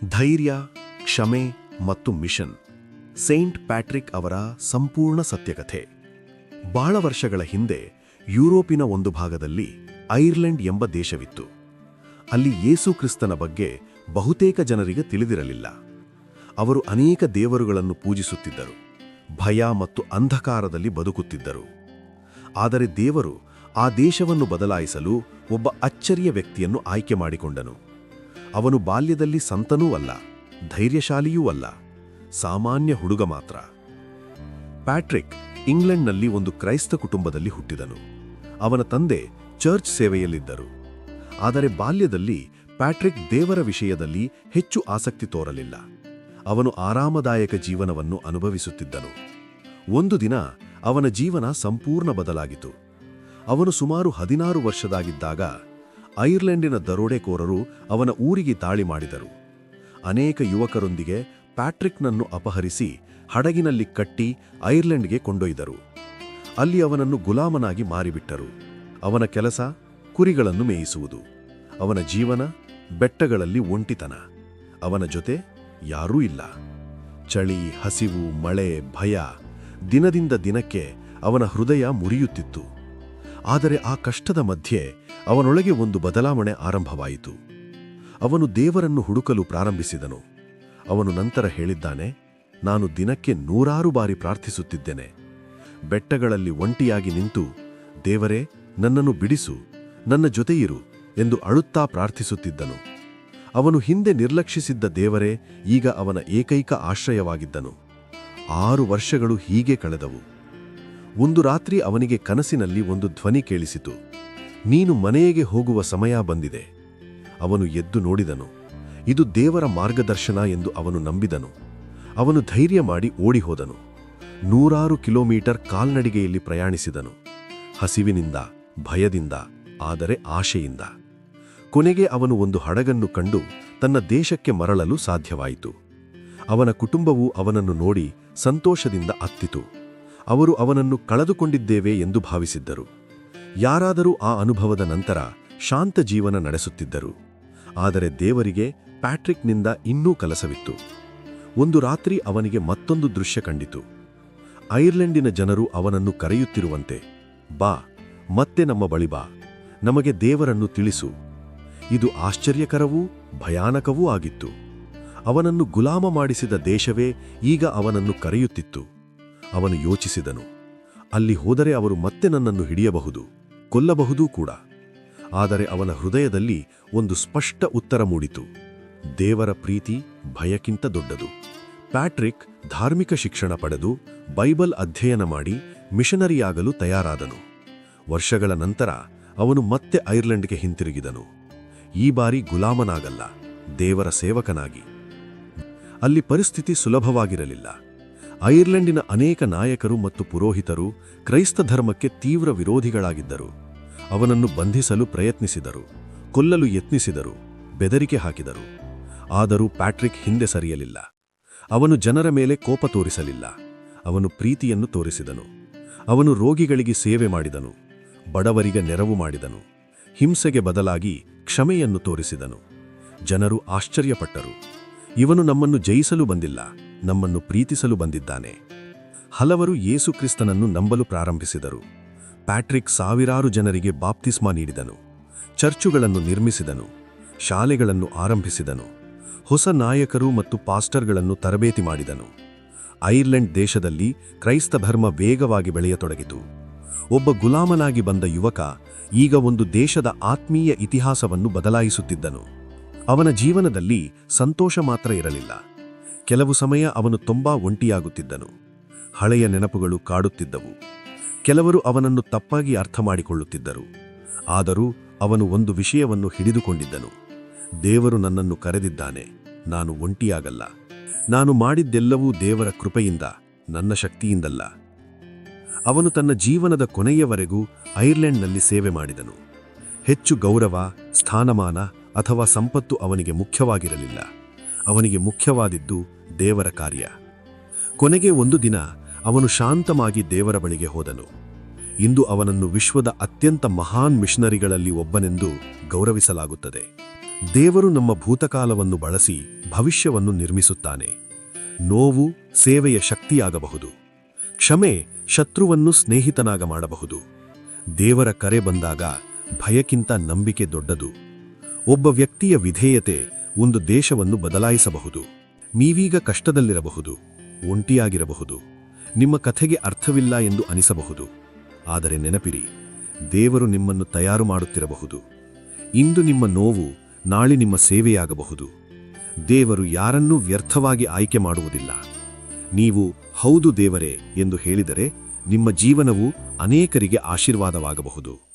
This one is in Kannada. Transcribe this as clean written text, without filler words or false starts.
ಧೈರ್ಯ, ಕ್ಷಮೆ ಮತ್ತು ಮಿಷನ್. ಸೇಂಟ್ ಪ್ಯಾಟ್ರಿಕ್ ಅವರ ಸಂಪೂರ್ಣ ಸತ್ಯಕಥೆ. ಬಹಳ ವರ್ಷಗಳ ಹಿಂದೆ ಯುರೋಪಿನ ಒಂದು ಭಾಗದಲ್ಲಿ ಐರ್ಲೆಂಡ್ ಎಂಬ ದೇಶವಿತ್ತು. ಅಲ್ಲಿ ಯೇಸು ಕ್ರಿಸ್ತನ ಬಗ್ಗೆ ಬಹುತೇಕ ಜನರಿಗೆ ತಿಳಿದಿರಲಿಲ್ಲ. ಅವರು ಅನೇಕ ದೇವರುಗಳನ್ನು ಪೂಜಿಸುತ್ತಿದ್ದರು, ಭಯ ಮತ್ತು ಅಂಧಕಾರದಲ್ಲಿ ಬದುಕುತ್ತಿದ್ದರು. ಆದರೆ ದೇವರು ಆ ದೇಶವನ್ನು ಬದಲಾಯಿಸಲು ಒಬ್ಬ ಅಚ್ಚರಿಯ ವ್ಯಕ್ತಿಯನ್ನು ಆಯ್ಕೆ ಮಾಡಿಕೊಂಡನು. ಅವನು ಬಾಲ್ಯದಲ್ಲಿ ಸಂತನೂ ಅಲ್ಲ, ಧೈರ್ಯಶಾಲಿಯೂ ಅಲ್ಲ, ಸಾಮಾನ್ಯ ಹುಡುಗ ಮಾತ್ರ. ಪ್ಯಾಟ್ರಿಕ್ ಇಂಗ್ಲೆಂಡ್ನಲ್ಲಿ ಒಂದು ಕ್ರೈಸ್ತ ಕುಟುಂಬದಲ್ಲಿ ಹುಟ್ಟಿದನು. ಅವನ ತಂದೆ ಚರ್ಚ್ ಸೇವೆಯಲ್ಲಿದ್ದರು. ಆದರೆ ಬಾಲ್ಯದಲ್ಲಿ ಪ್ಯಾಟ್ರಿಕ್ ದೇವರ ವಿಷಯದಲ್ಲಿ ಹೆಚ್ಚು ಆಸಕ್ತಿ ತೋರಲಿಲ್ಲ. ಅವನು ಆರಾಮದಾಯಕ ಜೀವನವನ್ನು ಅನುಭವಿಸುತ್ತಿದ್ದನು. ಒಂದು ದಿನ ಅವನ ಜೀವನ ಸಂಪೂರ್ಣ ಬದಲಾಗಿತು. ಅವನು ಸುಮಾರು 16 ವರ್ಷದಾಗಿದ್ದಾಗ ಐರ್ಲೆಂಡಿನ ದರೋಡೆಕೋರರು ಅವನ ಊರಿಗೆ ದಾಳಿ ಮಾಡಿದರು. ಅನೇಕ ಯುವಕರೊಂದಿಗೆ ಪ್ಯಾಟ್ರಿಕ್ನನ್ನು ಅಪಹರಿಸಿ ಹಡಗಿನಲ್ಲಿ ಕಟ್ಟಿ ಐರ್ಲೆಂಡ್ಗೆ ಕೊಂಡೊಯ್ದರು. ಅಲ್ಲಿ ಅವನನ್ನು ಗುಲಾಮನಾಗಿ ಮಾರಿಬಿಟ್ಟರು. ಅವನ ಕೆಲಸ ಕುರಿಗಳನ್ನು ಮೇಯಿಸುವುದು. ಅವನ ಜೀವನ ಬೆಟ್ಟಗಳಲ್ಲಿ ಒಂಟಿತನ. ಅವನ ಜೊತೆ ಯಾರೂ ಇಲ್ಲ. ಚಳಿ, ಹಸಿವು, ಮಳೆ, ಭಯ. ದಿನದಿಂದ ದಿನಕ್ಕೆ ಅವನ ಹೃದಯ ಮುರಿಯುತ್ತಿತ್ತು. ಆದರೆ ಆ ಕಷ್ಟದ ಮಧ್ಯೆ ಅವನೊಳಗೆ ಒಂದು ಬದಲಾವಣೆ ಆರಂಭವಾಯಿತು. ಅವನು ದೇವರನ್ನು ಹುಡುಕಲು ಪ್ರಾರಂಭಿಸಿದನು. ಅವನು ನಂತರ ಹೇಳಿದ್ದಾನೆ, ನಾನು ದಿನಕ್ಕೆ 100 ಬಾರಿ ಪ್ರಾರ್ಥಿಸುತ್ತಿದ್ದೇನೆ. ಬೆಟ್ಟಗಳಲ್ಲಿ ಒಂಟಿಯಾಗಿ ನಿಂತು, ದೇವರೇ, ನನ್ನನ್ನು ಬಿಡಿಸು, ನನ್ನ ಜೊತೆಯಿರು ಎಂದು ಅಳುತ್ತಾ ಪ್ರಾರ್ಥಿಸುತ್ತಿದ್ದನು. ಅವನು ಹಿಂದೆ ನಿರ್ಲಕ್ಷಿಸಿದ್ದ ದೇವರೇ ಈಗ ಅವನ ಏಕೈಕ ಆಶ್ರಯವಾಗಿದ್ದನು. 6 ವರ್ಷಗಳು ಹೀಗೆ ಕಳೆದವು. ಒಂದು ರಾತ್ರಿ ಅವನಿಗೆ ಕನಸಿನಲ್ಲಿ ಒಂದು ಧ್ವನಿ ಕೇಳಿಸಿತು. ನೀನು ಮನೆಗೆ ಹೋಗುವ ಸಮಯ ಬಂದಿದೆ. ಅವನು ಎದ್ದು ನೋಡಿದನು. ಇದು ದೇವರ ಮಾರ್ಗದರ್ಶನ ಎಂದು ಅವನು ನಂಬಿದನು. ಅವನು ಧೈರ್ಯ ಮಾಡಿ ಓಡಿಹೋದನು. 100 ಕಿಲೋಮೀಟರ್ ಕಾಲ್ನಡಿಗೆಯಲ್ಲಿ ಪ್ರಯಾಣಿಸಿದನು. ಹಸಿವಿನಿಂದ, ಭಯದಿಂದ, ಆದರೆ ಆಶೆಯಿಂದ. ಕೊನೆಗೆ ಅವನು ಒಂದು ಹಡಗನ್ನು ಕಂಡು ತನ್ನ ದೇಶಕ್ಕೆ ಮರಳಲು ಸಾಧ್ಯವಾಯಿತು. ಅವನ ಕುಟುಂಬವು ಅವನನ್ನು ನೋಡಿ ಸಂತೋಷದಿಂದ ಅತ್ತಿತು. ಅವರು ಅವನನ್ನು ಕಳೆದುಕೊಂಡಿದ್ದೇವೆ ಎಂದು ಭಾವಿಸಿದ್ದರು. ಯಾರಾದರೂ ಆ ಅನುಭವದ ನಂತರ ಶಾಂತ ಜೀವನ ನಡೆಸುತ್ತಿದ್ದರು. ಆದರೆ ದೇವರಿಗೆ ಪ್ಯಾಟ್ರಿಕ್ನಿಂದ ಇನ್ನೂ ಕಲಸವಿತ್ತು. ಒಂದು ರಾತ್ರಿ ಅವನಿಗೆ ಮತ್ತೊಂದು ದೃಶ್ಯ ಕಂಡಿತು. ಐರ್ಲೆಂಡಿನ ಜನರು ಅವನನ್ನು ಕರೆಯುತ್ತಿರುವಂತೆ, ಬಾ, ಮತ್ತೆ ನಮ್ಮ ಬಳಿ ಬಾ, ನಮಗೆ ದೇವರನ್ನು ತಿಳಿಸು. ಇದು ಆಶ್ಚರ್ಯಕರವೂ ಭಯಾನಕವೂ ಆಗಿತ್ತು. ಅವನನ್ನು ಗುಲಾಮ ಮಾಡಿಸಿದ ದೇಶವೇ ಈಗ ಅವನನ್ನು ಕರೆಯುತ್ತಿತ್ತು. ಅವನು ಯೋಚಿಸಿದನು, ಅಲ್ಲಿ ಹೋದರೆ ಅವರು ಮತ್ತೆ ನನ್ನನ್ನು ಹಿಡಿಯಬಹುದು, ಕೊಲ್ಲಬಹುದೂ ಕೂಡ. ಆದರೆ ಅವನ ಹೃದಯದಲ್ಲಿ ಒಂದು ಸ್ಪಷ್ಟ ಉತ್ತರ ಮೂಡಿತು. ದೇವರ ಪ್ರೀತಿ ಭಯಕ್ಕಿಂತ ದೊಡ್ಡದು. ಪ್ಯಾಟ್ರಿಕ್ ಧಾರ್ಮಿಕ ಶಿಕ್ಷಣ ಪಡೆದು ಬೈಬಲ್ ಅಧ್ಯಯನ ಮಾಡಿ ಮಿಷನರಿಯಾಗಲು ತಯಾರಾದನು. ವರ್ಷಗಳ ನಂತರ ಅವನು ಮತ್ತೆ ಐರ್ಲೆಂಡ್ಗೆ ಹಿಂತಿರುಗಿದನು. ಈ ಬಾರಿ ಗುಲಾಮನಾಗಲ್ಲ, ದೇವರ ಸೇವಕನಾಗಿ. ಅಲ್ಲಿ ಪರಿಸ್ಥಿತಿ ಸುಲಭವಾಗಿರಲಿಲ್ಲ. ಐರ್ಲೆಂಡಿನ ಅನೇಕ ನಾಯಕರು ಮತ್ತು ಪುರೋಹಿತರು ಕ್ರೈಸ್ತ ಧರ್ಮಕ್ಕೆ ತೀವ್ರ ವಿರೋಧಿಗಳಾಗಿದ್ದರು. ಅವನನ್ನು ಬಂಧಿಸಲು ಪ್ರಯತ್ನಿಸಿದರು, ಕೊಲ್ಲಲು ಯತ್ನಿಸಿದರು, ಬೆದರಿಕೆ ಹಾಕಿದರು. ಆದರೂ ಪ್ಯಾಟ್ರಿಕ್ ಹಿಂದೆ ಸರಿಯಲಿಲ್ಲ. ಅವನು ಜನರ ಮೇಲೆ ಕೋಪ ತೋರಿಸಲಿಲ್ಲ. ಅವನು ಪ್ರೀತಿಯನ್ನು ತೋರಿಸಿದನು. ಅವನು ರೋಗಿಗಳಿಗೆ ಸೇವೆ ಮಾಡಿದನು, ಬಡವರಿಗೆ ನೆರವು ಮಾಡಿದನು. ಹಿಂಸೆಗೆ ಬದಲಾಗಿ ಕ್ಷಮೆಯನ್ನು ತೋರಿಸಿದನು. ಜನರು ಆಶ್ಚರ್ಯಪಟ್ಟರು. ಇವನು ನಮ್ಮನ್ನು ಜಯಿಸಲು ಬಂದಿಲ್ಲ, ನಮ್ಮನ್ನು ಪ್ರೀತಿಸಲು ಬಂದಿದ್ದಾನೆ. ಹಲವರು ಯೇಸು ಕ್ರಿಸ್ತನನ್ನು ನಂಬಲು ಪ್ರಾರಂಭಿಸಿದರು. ಪ್ಯಾಟ್ರಿಕ್ ಸಾವಿರಾರು ಜನರಿಗೆ ಬಾಪ್ತಿಸ್ಮ ನೀಡಿದನು, ಚರ್ಚುಗಳನ್ನು ನಿರ್ಮಿಸಿದನು, ಶಾಲೆಗಳನ್ನು ಆರಂಭಿಸಿದನು, ಹೊಸ ನಾಯಕರು ಮತ್ತು ಪಾಸ್ಟರ್ಗಳನ್ನು ತರಬೇತಿ ಮಾಡಿದನು. ಐರ್ಲೆಂಡ್ ದೇಶದಲ್ಲಿ ಕ್ರೈಸ್ತ ಧರ್ಮ ವೇಗವಾಗಿ ಬೆಳೆಯತೊಡಗಿತು. ಒಬ್ಬ ಗುಲಾಮನಾಗಿ ಬಂದ ಯುವಕ ಈಗ ಒಂದು ದೇಶದ ಆತ್ಮೀಯ ಇತಿಹಾಸವನ್ನು ಬದಲಾಯಿಸುತ್ತಿದ್ದನು. ಅವನ ಜೀವನದಲ್ಲಿ ಸಂತೋಷ ಮಾತ್ರ ಇರಲಿಲ್ಲ. ಕೆಲವು ಸಮಯ ಅವನು ತುಂಬಾ ಒಂಟಿಯಾಗುತ್ತಿದ್ದನು. ಹಳೆಯ ನೆನಪುಗಳು ಕಾಡುತ್ತಿದ್ದವು. ಕೆಲವರು ಅವನನ್ನು ತಪ್ಪಾಗಿ ಅರ್ಥ ಮಾಡಿಕೊಳ್ಳುತ್ತಿದ್ದರು. ಆದರೂ ಅವನು ಒಂದು ವಿಷಯವನ್ನು ಹಿಡಿದುಕೊಂಡಿದ್ದನು. ದೇವರು ನನ್ನನ್ನು ಕರೆದಿದ್ದಾನೆ, ನಾನು ಒಂಟಿಯಾಗಲ್ಲ. ನಾನು ಮಾಡಿದ್ದೆಲ್ಲವೂ ದೇವರ ಕೃಪೆಯಿಂದ, ನನ್ನ ಶಕ್ತಿಯಿಂದಲ್ಲ. ಅವನು ತನ್ನ ಜೀವನದ ಕೊನೆಯವರೆಗೂ ಐರ್ಲೆಂಡ್ನಲ್ಲಿ ಸೇವೆ ಮಾಡಿದನು. ಹೆಚ್ಚು ಗೌರವ, ಸ್ಥಾನಮಾನ ಅಥವಾ ಸಂಪತ್ತು ಅವನಿಗೆ ಮುಖ್ಯವಾಗಿರಲಿಲ್ಲ. ಅವನಿಗೆ ಮುಖ್ಯವಾದಿದ್ದು ದೇವರ ಕಾರ್ಯ. ಕೊನೆಗೆ ಒಂದು ದಿನ ಅವನು ಶಾಂತವಾಗಿ ದೇವರ ಬಳಿಗೆ ಹೋದನು. ಇಂದು ಅವನನ್ನು ವಿಶ್ವದ ಅತ್ಯಂತ ಮಹಾನ್ ಮಿಷನರಿಗಳಲ್ಲಿ ಒಬ್ಬನೆಂದು ಗೌರವಿಸಲಾಗುತ್ತದೆ. ದೇವರು ನಮ್ಮ ಭೂತಕಾಲವನ್ನು ಬಳಸಿ ಭವಿಷ್ಯವನ್ನು ನಿರ್ಮಿಸುತ್ತಾನೆ. ನೋವು ಸೇವೆಯ ಶಕ್ತಿಯಾಗಬಹುದು. ಕ್ಷಮೆ ಶತ್ರುವನ್ನು ಸ್ನೇಹಿತನಾಗ ಮಾಡಬಹುದು. ದೇವರ ಕರೆ ಬಂದಾಗ ಭಯಕ್ಕಿಂತ ನಂಬಿಕೆ ದೊಡ್ಡದು. ಒಬ್ಬ ವ್ಯಕ್ತಿಯ ವಿಧೇಯತೆ ಒಂದು ದೇಶವನ್ನು ಬದಲಾಯಿಸಬಹುದು. ನೀವೀಗ ಕಷ್ಟದಲ್ಲಿರಬಹುದು, ಒಂಟಿಯಾಗಿರಬಹುದು, ನಿಮ್ಮ ಕಥೆಗೆ ಅರ್ಥವಿಲ್ಲ ಎಂದು ಅನಿಸಬಹುದು. ಆದರೆ ನೆನಪಿರಿ, ದೇವರು ನಿಮ್ಮನ್ನು ತಯಾರು ಮಾಡುತ್ತಿರಬಹುದು. ಇಂದು ನಿಮ್ಮ ನೋವು ನಾಳೆ ನಿಮ್ಮ ಸೇವೆಯಾಗಬಹುದು. ದೇವರು ಯಾರನ್ನೂ ವ್ಯರ್ಥವಾಗಿ ಆಯ್ಕೆ ಮಾಡುವುದಿಲ್ಲ. ನೀವು ಹೌದು ದೇವರೇ ಎಂದು ಹೇಳಿದರೆ ನಿಮ್ಮ ಜೀವನವು ಅನೇಕರಿಗೆ ಆಶೀರ್ವಾದವಾಗಬಹುದು.